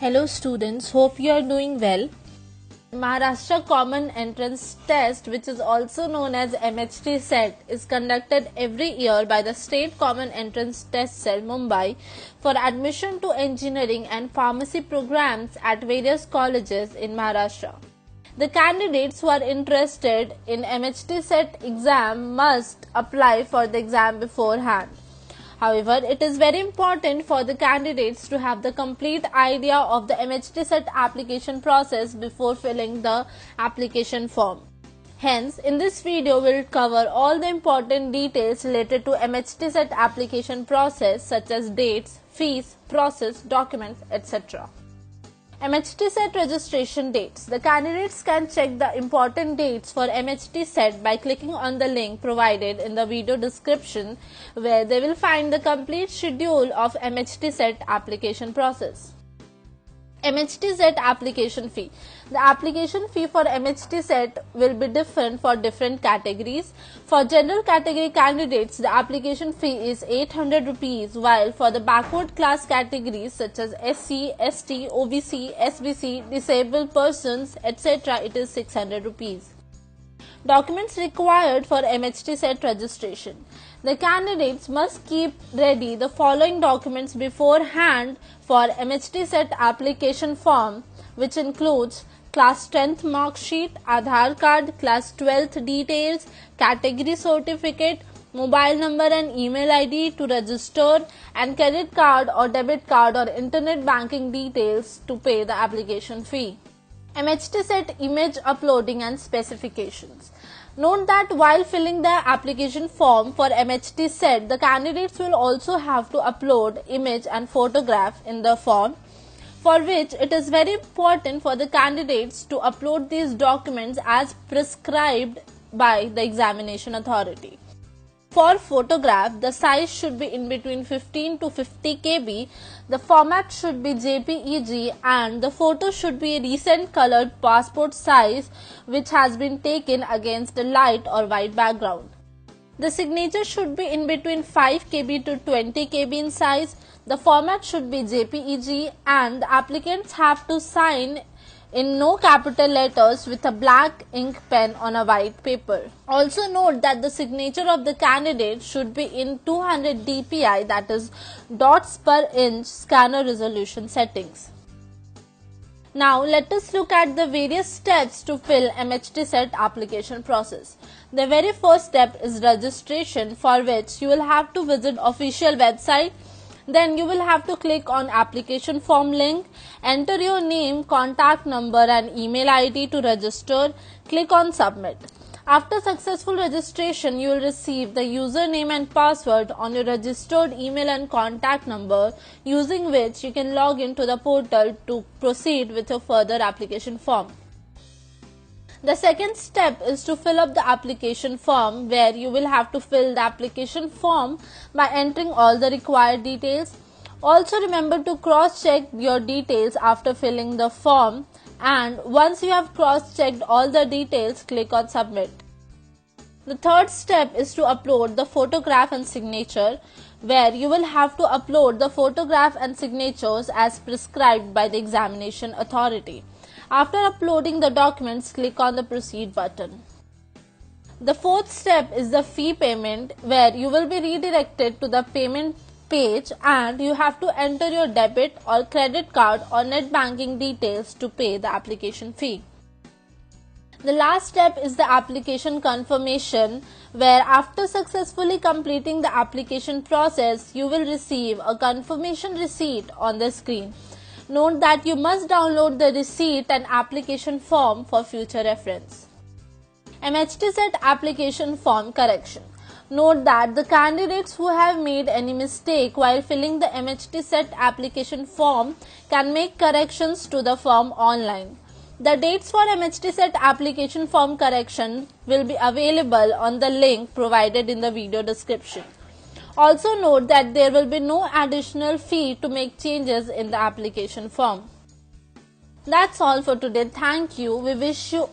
Hello students, hope you are doing well. Maharashtra Common Entrance Test, which is also known as MHT SET, is conducted every year by the State Common Entrance Test Cell, Mumbai, for admission to engineering and pharmacy programs at various colleges in Maharashtra. The candidates who are interested in MHT SET exam must apply for the exam beforehand. However, it is very important for the candidates to have the complete idea of the MHT SET application process before filling the application form. Hence, in this video, we will cover all the important details related to MHT SET application process such as dates, fees, process, documents, etc. MHT SET registration dates. The candidates can check the important dates for MHT SET by clicking on the link provided in the video description, where they will find the complete schedule of MHT SET application process. MHT SET application fee. The application fee for MHT SET will be different for different categories. For general category candidates, the application fee is 800 rupees, while for the backward class categories such as SC, ST, OBC, SBC, disabled persons, etc., it is 600 rupees. Documents required for MHT SET registration. The candidates must keep ready the following documents beforehand for MHT SET application form, which includes class 10th mark sheet, Aadhaar card, class 12th details, category certificate, mobile number and email ID to register, and credit card or debit card or internet banking details to pay the application fee. MHT SET image uploading and specifications. Note that while filling the application form for MHT SET, the candidates will also have to upload image and photograph in the form, for which it is very important for the candidates to upload these documents as prescribed by the examination authority. For photograph, the size should be in between 15 to 50 KB, the format should be JPEG, and the photo should be a recent colored passport size which has been taken against a light or white background. The signature should be in between 5 KB to 20 KB in size, the format should be JPEG, and the applicants have to sign in no capital letters with a black ink pen on a white paper. Also note that the signature of the candidate should be in 200 dpi, that is dots per inch scanner resolution settings. Now let us look at the various steps to fill MHT SET application process. The very first step is registration, for which you will have to visit official website. Then you will have to click on application form link, enter your name, contact number and email ID to register, click on submit. After successful registration, you will receive the username and password on your registered email and contact number, using which you can log into the portal to proceed with your further application form. The second step is to fill up the application form, where you will have to fill the application form by entering all the required details. Also remember to cross-check your details after filling the form, and once you have cross-checked all the details, click on submit. The third step is to upload the photograph and signature, where you will have to upload the photograph and signatures as prescribed by the examination authority. After uploading the documents, click on the proceed button. The fourth step is the fee payment, where you will be redirected to the payment page and you have to enter your debit or credit card or net banking details to pay the application fee. The last step is the application confirmation, where after successfully completing the application process, you will receive a confirmation receipt on the screen. Note that you must download the receipt and application form for future reference. MHT SET application form correction. Note that the candidates who have made any mistake while filling the MHT SET application form can make corrections to the form online. The dates for MHT SET application form correction will be available on the link provided in the video description. Also note that there will be no additional fee to make changes in the application form. That's all for today. Thank you. We wish you